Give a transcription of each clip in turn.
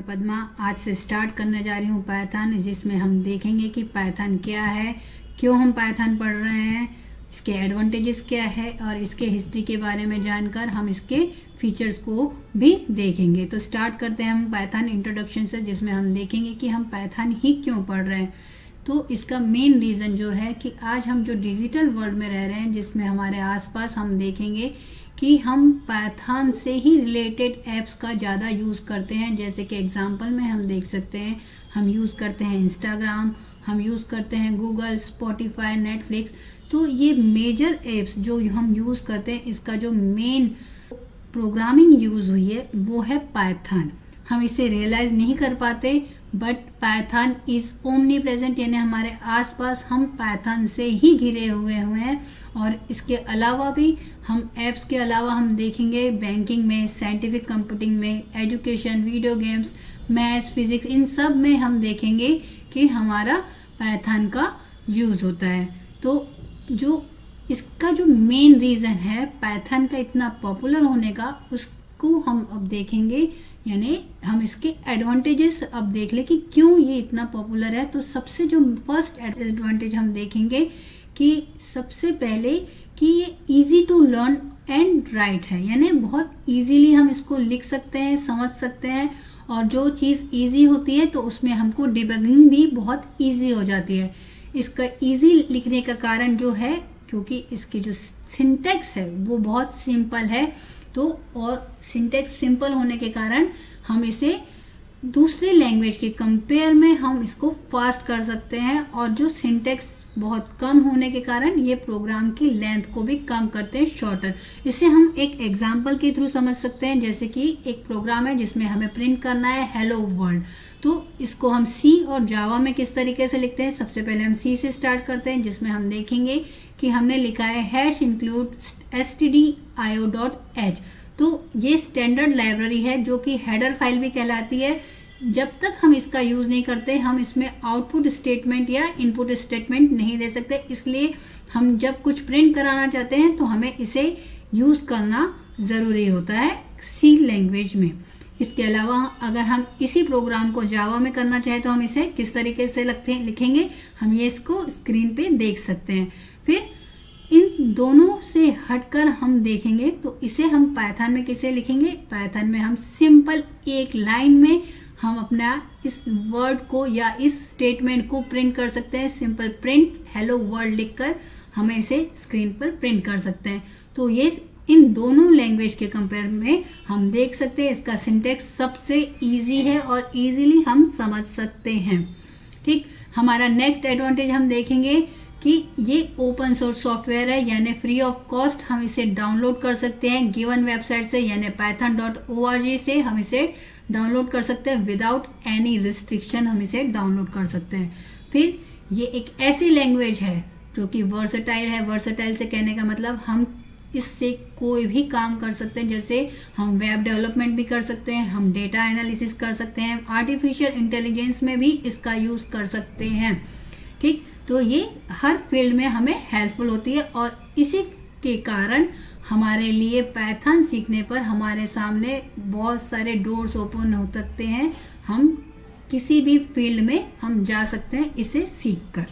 मैं पद्मा आज से स्टार्ट करने जा रही हूँ पाइथन, जिसमें हम देखेंगे कि पाइथन क्या है, क्यों हम पाइथन पढ़ रहे हैं, इसके एडवांटेजेस क्या है और इसके हिस्ट्री के बारे में जानकर हम इसके फीचर्स को भी देखेंगे। तो स्टार्ट करते हैं हम पाइथन इंट्रोडक्शन से, जिसमें हम देखेंगे कि हम पाइथन ही क्यों पढ़ रहे हैं। तो इसका मेन रीज़न जो है कि आज हम जो डिजिटल वर्ल्ड में रह रहे हैं, जिसमें हमारे आसपास हम देखेंगे कि हम पाइथन से ही रिलेटेड ऐप्स का ज़्यादा यूज़ करते हैं। जैसे कि एग्जांपल में हम देख सकते हैं, हम यूज़ करते हैं इंस्टाग्राम, हम यूज़ करते हैं गूगल, स्पॉटिफाई, नेटफ्लिक्स। तो ये मेजर ऐप्स जो हम यूज़ करते हैं, इसका जो मेन प्रोग्रामिंग यूज़ हुई है वो है पाइथन। हम इसे रियलाइज़ नहीं कर पाते, but Python is omni present, यानी हमारे आसपास हम पाइथन से ही घिरे हुए हैं। और इसके अलावा भी हम ऐप्स के अलावा हम देखेंगे बैंकिंग में, साइंटिफिक कंप्यूटिंग में, education, video games, maths, physics, इन सब में हम देखेंगे कि हमारा पाइथन का यूज़ होता है। तो जो इसका जो मेन रीज़न है पाइथन का इतना पॉपुलर होने का, उसको हम अब देखेंगे, यानी हम इसके एडवांटेजेस अब देख ले कि क्यों ये इतना पॉपुलर है। तो सबसे जो फर्स्ट एडवांटेज हम देखेंगे कि सबसे पहले कि ये easy to learn and write है, यानी बहुत इजीली हम इसको लिख सकते हैं, समझ सकते हैं। और जो चीज़ इजी होती है तो उसमें हमको डिबगिंग भी बहुत इजी हो जाती है। इसका इजी लिखने का कारण जो है, क्योंकि इसकी जो सिंटैक्स है वो बहुत सिंपल है। तो और सिंटैक्स सिंपल होने के कारण हम इसे दूसरे लैंग्वेज के कंपेयर में हम इसको फास्ट कर सकते हैं। और जो सिंटैक्स बहुत कम होने के कारण ये प्रोग्राम की लेंथ को भी कम करते हैं, शॉर्टर। इसे हम एक एग्जांपल के थ्रू समझ सकते हैं। जैसे कि एक प्रोग्राम है जिसमें हमें प्रिंट करना है हेलो वर्ल्ड, तो इसको हम सी और जावा में किस तरीके से लिखते हैं। सबसे पहले हम सी से स्टार्ट करते हैं, जिसमें हम देखेंगे कि हमने लिखा है #include stdio.h। तो ये स्टैंडर्ड लाइब्रेरी है जो कि हेडर फाइल भी कहलाती है। जब तक हम इसका यूज़ नहीं करते, हम इसमें आउटपुट स्टेटमेंट या इनपुट स्टेटमेंट नहीं दे सकते। इसलिए हम जब कुछ प्रिंट कराना चाहते हैं तो हमें इसे यूज़ करना ज़रूरी होता है सी लैंग्वेज में। इसके अलावा अगर हम इसी प्रोग्राम को जावा में करना चाहें तो हम इसे किस तरीके से लिखेंगे, हम ये इसको स्क्रीन पे देख सकते हैं। फिर इन दोनों से हटकर हम देखेंगे तो इसे हम पाइथन में किसे लिखेंगे। पाइथन में हम सिंपल एक लाइन में हम अपना इस वर्ड को या इस स्टेटमेंट को प्रिंट कर सकते हैं। सिंपल प्रिंट हेलो वर्ल्ड लिखकर हमें इसे स्क्रीन पर प्रिंट कर सकते हैं। तो ये इन दोनों लैंग्वेज के कंपेयर में हम देख सकते हैं इसका सिंटैक्स सबसे इजी है और इजीली हम समझ सकते हैं। ठीक, हमारा नेक्स्ट एडवांटेज हम देखेंगे कि ये ओपन सोर्स सॉफ्टवेयर है, यानी फ्री ऑफ कॉस्ट हम इसे डाउनलोड कर सकते हैं गिवन वेबसाइट से, यानी python.org से हम इसे डाउनलोड कर सकते हैं। विदाउट एनी रिस्ट्रिक्शन हम इसे डाउनलोड कर सकते हैं। फिर ये एक ऐसी लैंग्वेज है जो कि वर्सेटाइल है। वर्सेटाइल से कहने का मतलब हम इससे कोई भी काम कर सकते हैं। जैसे हम वेब डेवलपमेंट भी कर सकते हैं, हम डेटा एनालिसिस कर सकते हैं, आर्टिफिशियल इंटेलिजेंस में भी इसका यूज़ कर सकते हैं। ठीक, तो ये हर फील्ड में हमें हेल्पफुल होती है। और इसी के कारण हमारे लिए पाइथन सीखने पर हमारे सामने बहुत सारे डोर्स ओपन हो सकते हैं। हम किसी भी फील्ड में हम जा सकते हैं इसे सीखकर।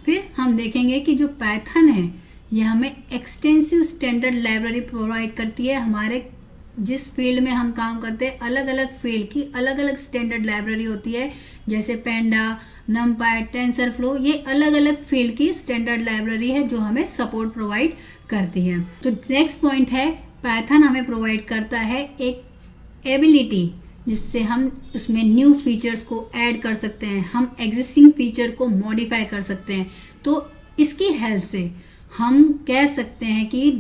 फिर हम देखेंगे कि जो पाइथन है ये हमें एक्सटेंसिव स्टैंडर्ड लाइब्रेरी प्रोवाइड करती है। हमारे जिस फील्ड में हम काम करते हैं, अलग अलग फील्ड की अलग अलग स्टैंडर्ड लाइब्रेरी होती है। जैसे पेंडा, नमपाई, टेंसरफ्लो, ये अलग अलग फील्ड की स्टैंडर्ड लाइब्रेरी है जो हमें सपोर्ट प्रोवाइड करती है। तो नेक्स्ट पॉइंट है, पाइथन हमें प्रोवाइड करता है एक एबिलिटी, जिससे हम उसमें न्यू फीचर्स को ऐड कर सकते हैं, हम एग्जिस्टिंग फीचर को मॉडिफाई कर सकते हैं। तो इसकी हेल्प से हम कह सकते हैं कि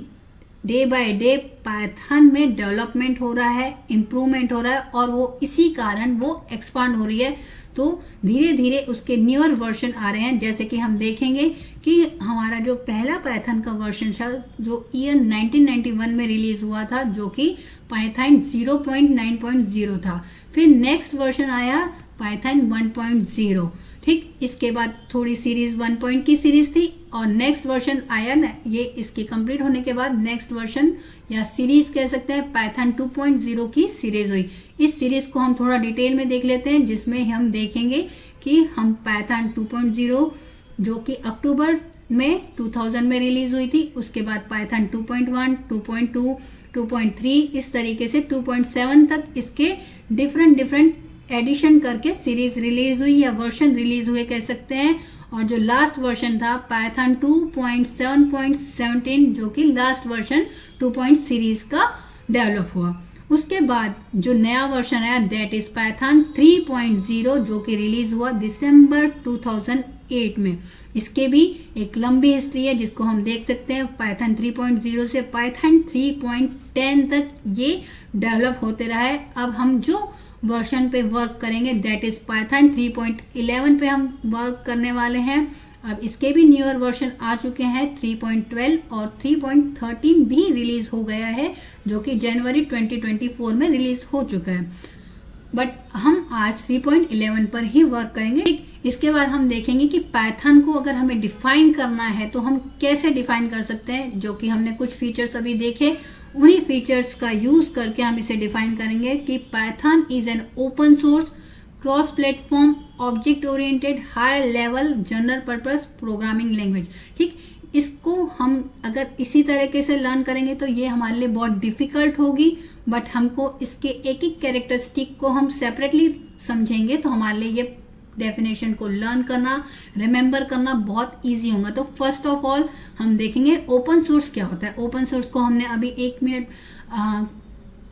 डे बाय डे पाइथन में डेवलपमेंट हो रहा है, इम्प्रूवमेंट हो रहा है, और वो इसी कारण वो एक्सपांड हो रही है। तो धीरे धीरे उसके न्यूअर वर्जन आ रहे हैं। जैसे कि हम देखेंगे कि हमारा जो पहला पाइथन का वर्जन था जो ईयर 1991 में रिलीज हुआ था, जो कि पाइथन 0.9.0 था। फिर नेक्स्ट वर्जन आया पाइथन 1.0, ठीक, इसके बाद थोड़ी सीरीज 1 पॉइंट की सीरीज थी और नेक्स्ट वर्जन आया ना, ये इसकी कंप्लीट होने के बाद नेक्स्ट वर्जन या सीरीज कह सकते हैं पाइथन 2.0 की सीरीज हुई। इस सीरीज को हम थोड़ा डिटेल में देख लेते हैं, जिसमें हम देखेंगे कि हम पाइथन 2.0 जो कि अक्टूबर में 2000 में रिलीज हुई थी, उसके बाद पाइथन 2.1, 2.2, 2.3 इस तरीके से 2.7 तक इसके डिफरेंट एडिशन करके सीरीज रिलीज हुई या वर्जन रिलीज हुए कह सकते हैं। और जो लास्ट वर्जन था पाइथन 2.7.17 जो कि लास्ट वर्जन 2 सीरीज का डेवलप हुआ। उसके बाद जो नया वर्जन आया दैट इज पाइथन 3.0 जो कि रिलीज हुआ दिसंबर 2008 में। इसके भी एक लंबी हिस्ट्री है जिसको हम देख सकते हैं। पाइथन 3.0 से पाइथन 3.10 तक ये डेवलप होते रहा है। अब हम जो वर्जन पे वर्क करेंगे दैट इज पाइथन 3.11 पे हम वर्क करने वाले हैं। अब इसके भी न्यूअर वर्जन आ चुके हैं 3.12 और 3.13 भी रिलीज हो गया है जो कि जनवरी 2024 में रिलीज हो चुका है। बट हम आज 3.11 पर ही वर्क करेंगे। इसके बाद हम देखेंगे कि पाइथन को अगर हमें डिफाइन करना है तो हम कैसे डिफाइन कर सकते हैं, जो कि हमने कुछ फीचर्स अभी देखे, उन्हीं फीचर्स का यूज करके हम इसे डिफाइन करेंगे कि Python is an open source cross platform object oriented high level general purpose programming language. ठीक, इसको हम अगर इसी तरीके से लर्न करेंगे तो ये हमारे लिए बहुत डिफिकल्ट होगी, बट हमको इसके एक एक कैरेक्टरिस्टिक को हम सेपरेटली समझेंगे तो हमारे लिए ये डेफिनेशन को लर्न करना, रिमेंबर करना बहुत इजी होगा। तो फर्स्ट ऑफ ऑल हम देखेंगे ओपन सोर्स क्या होता है। ओपन सोर्स को हमने अभी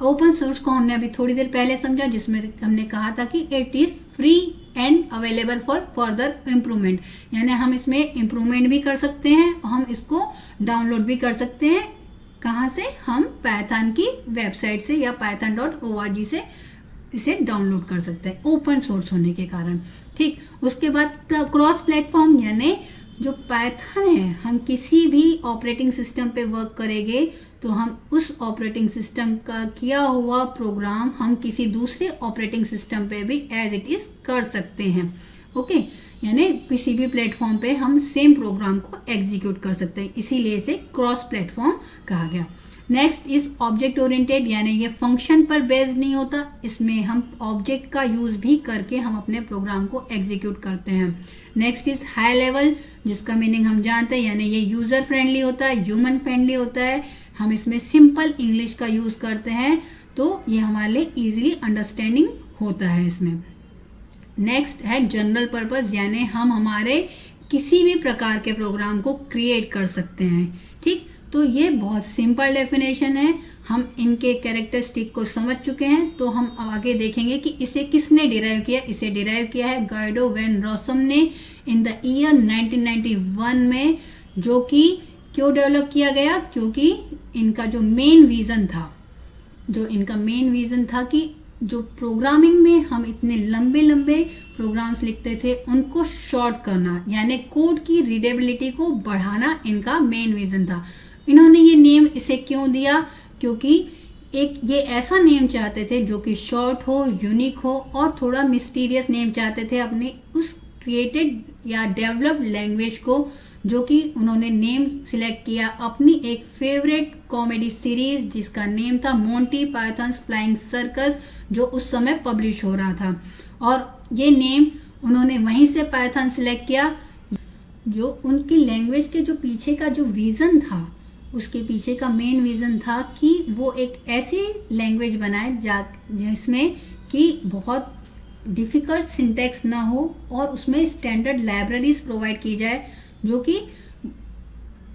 ओपन सोर्स को हमने अभी थोड़ी देर पहले समझा, जिसमें हमने कहा था कि it is free and available for further improvement, यानी हम इसमें इम्प्रूवमेंट भी कर सकते हैं, हम इसको डाउनलोड भी कर सकते हैं। कहाँ से? हम पाइथन की वेबसाइट से या python.org से इसे डाउनलोड कर सकते हैं ओपन सोर्स होने के कारण। ठीक, उसके बाद क्रॉस प्लेटफॉर्म, यानी जो पाइथन है हम किसी भी ऑपरेटिंग सिस्टम पे वर्क करेंगे तो हम उस ऑपरेटिंग सिस्टम का किया हुआ प्रोग्राम हम किसी दूसरे ऑपरेटिंग सिस्टम पे भी एज इट इज कर सकते हैं। ओके, यानी किसी भी प्लेटफॉर्म पे हम सेम प्रोग्राम को एग्जीक्यूट कर सकते हैं, इसीलिए इसे क्रॉस प्लेटफॉर्म कहा गया। नेक्स्ट इज ऑब्जेक्ट ओरिएंटेड, यानी ये फंक्शन पर बेस्ड नहीं होता, इसमें हम ऑब्जेक्ट का यूज भी करके हम अपने प्रोग्राम को एग्जीक्यूट करते हैं। नेक्स्ट इज हाई लेवल, जिसका मीनिंग हम जानते हैं, यानी ये यूजर फ्रेंडली होता है, ह्यूमन फ्रेंडली होता है, हम इसमें सिंपल इंग्लिश का यूज करते हैं तो ये हमारे लिए इजीली अंडरस्टैंडिंग होता है इसमें। नेक्स्ट है जनरल पर्पस, यानी हम हमारे किसी भी प्रकार के प्रोग्राम को क्रिएट कर सकते हैं। ठीक, तो ये बहुत सिंपल डेफिनेशन है। हम इनके कैरेक्टरिस्टिक को समझ चुके हैं, तो हम आगे देखेंगे कि इसे किसने डिराइव किया। इसे डिराइव किया है गाइडो वैन रोसम ने इन द ईयर 1991 में, जो कि क्यों डेवलप किया गया, क्योंकि इनका जो मेन विजन था कि जो प्रोग्रामिंग में हम इतने लंबे लंबे प्रोग्राम्स लिखते थे उनको शॉर्ट करना, यानी कोड की रीडेबिलिटी को बढ़ाना इनका मेन विजन था। इन्होंने ये नेम इसे क्यों दिया, क्योंकि एक ये ऐसा नेम चाहते थे जो कि शॉर्ट हो, यूनिक हो और थोड़ा मिस्टीरियस नेम चाहते थे अपने उस क्रिएटेड या डेवलप्ड लैंग्वेज को, जो कि उन्होंने नेम सिलेक्ट किया अपनी एक फेवरेट कॉमेडी सीरीज जिसका नेम था मोंटी पाइथन्स फ्लाइंग सर्कस, जो उस समय पब्लिश हो रहा था। और ये नेम उन्होंने वहीं से पाइथन सिलेक्ट किया। जो उनकी लैंग्वेज के जो पीछे का जो विजन था, उसके पीछे का मेन विजन था कि वो एक ऐसी लैंग्वेज बनाए जिसमें कि बहुत डिफिकल्ट सिंटैक्स ना हो और उसमें स्टैंडर्ड लाइब्रेरीज प्रोवाइड की जाए जो कि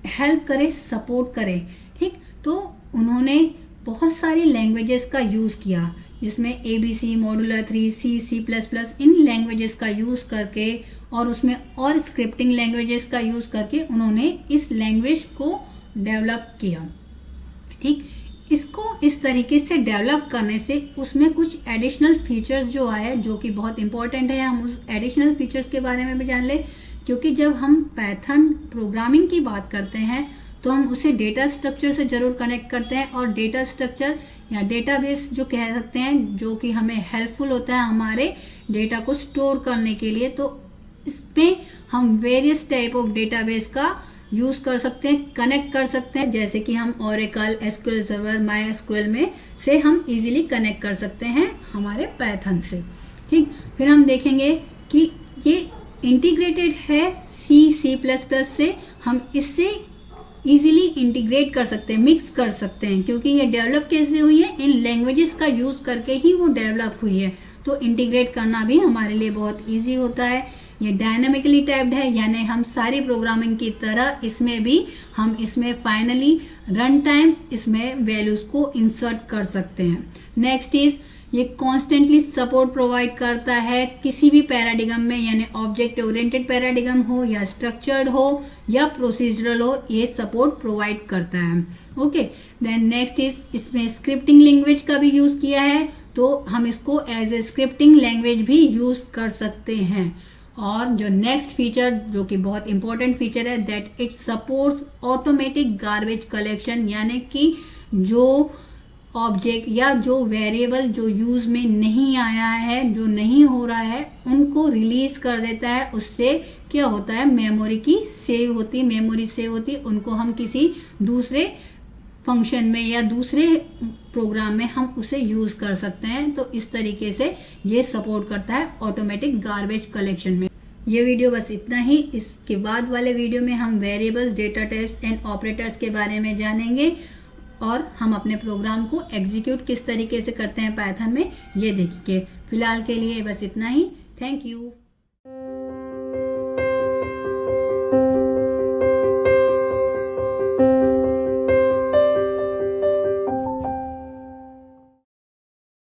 हेल्प करे, सपोर्ट करे। ठीक, तो उन्होंने बहुत सारी लैंग्वेजेस का यूज़ किया, जिसमें ABC, मॉड्यूलर 3, C++ इन लैंग्वेजेस का यूज़ करके और उसमें और स्क्रिप्टिंग लैंग्वेजेस का यूज़ करके उन्होंने इस लैंग्वेज को डेवलप किया। ठीक, इसको इस तरीके से डेवलप करने से उसमें कुछ एडिशनल फीचर्स जो आए जो कि बहुत इंपॉर्टेंट है, हम उस एडिशनल फीचर्स के बारे में भी जान ले। क्योंकि जब हम पाइथन प्रोग्रामिंग की बात करते हैं तो हम उसे डेटा स्ट्रक्चर से जरूर कनेक्ट करते हैं, और डेटा स्ट्रक्चर या डेटाबेस जो कह सकते हैं, जो कि हमें हेल्पफुल होता है हमारे डेटा को स्टोर करने के लिए। तो इसमें हम वेरियस टाइप ऑफ डेटाबेस का यूज कर सकते हैं, कनेक्ट कर सकते हैं, जैसे कि हम Oracle, SQL server, my SQL में से हम इजीली कनेक्ट कर सकते हैं हमारे पाइथन से। ठीक, फिर हम देखेंगे कि ये इंटीग्रेटेड है C++ से, हम इससे इजीली इंटीग्रेट कर सकते हैं, मिक्स कर सकते हैं, क्योंकि ये डेवलप कैसे हुई है, इन लैंग्वेजेस का यूज करके ही वो डेवलप हुई है। तो इंटीग्रेट करना भी हमारे लिए बहुत इजी होता है। ये डायनामिकली टाइप्ड है, यानी हम सारी प्रोग्रामिंग की तरह इसमें भी हम इसमें फाइनली रन टाइम इसमें वैल्यूज को इंसर्ट कर सकते हैं। नेक्स्ट इज ये कॉन्स्टेंटली सपोर्ट प्रोवाइड करता है किसी भी पैराडिगम में, यानी ऑब्जेक्ट ओरिएंटेड पैराडिगम हो या स्ट्रक्चर्ड हो या प्रोसीजरल हो, ये सपोर्ट प्रोवाइड करता है। ओके, देन नेक्स्ट इज इसमें स्क्रिप्टिंग लैंग्वेज का भी यूज किया है, तो हम इसको एज ए स्क्रिप्टिंग लैंग्वेज भी यूज कर सकते हैं। और जो नेक्स्ट फीचर जो कि बहुत इंपॉर्टेंट फीचर है, that it supports automatic garbage collection, यानी कि जो ऑब्जेक्ट या जो वेरिएबल जो यूज में नहीं आया है, जो नहीं हो रहा है, उनको रिलीज कर देता है। उससे क्या होता है, मेमोरी की सेव होती, मेमोरी सेव होती, उनको हम किसी दूसरे फंक्शन में या दूसरे प्रोग्राम में हम उसे यूज कर सकते हैं। तो इस तरीके से ये सपोर्ट करता है ऑटोमेटिक गार्बेज कलेक्शन में। ये वीडियो बस इतना ही। इसके बाद वाले वीडियो में हम variables, data types and operators के बारे में जानेंगे और हम अपने प्रोग्राम को एग्जीक्यूट किस तरीके से करते हैं पाइथन में, ये देखिए। फिलहाल के लिए बस इतना ही। Thank you.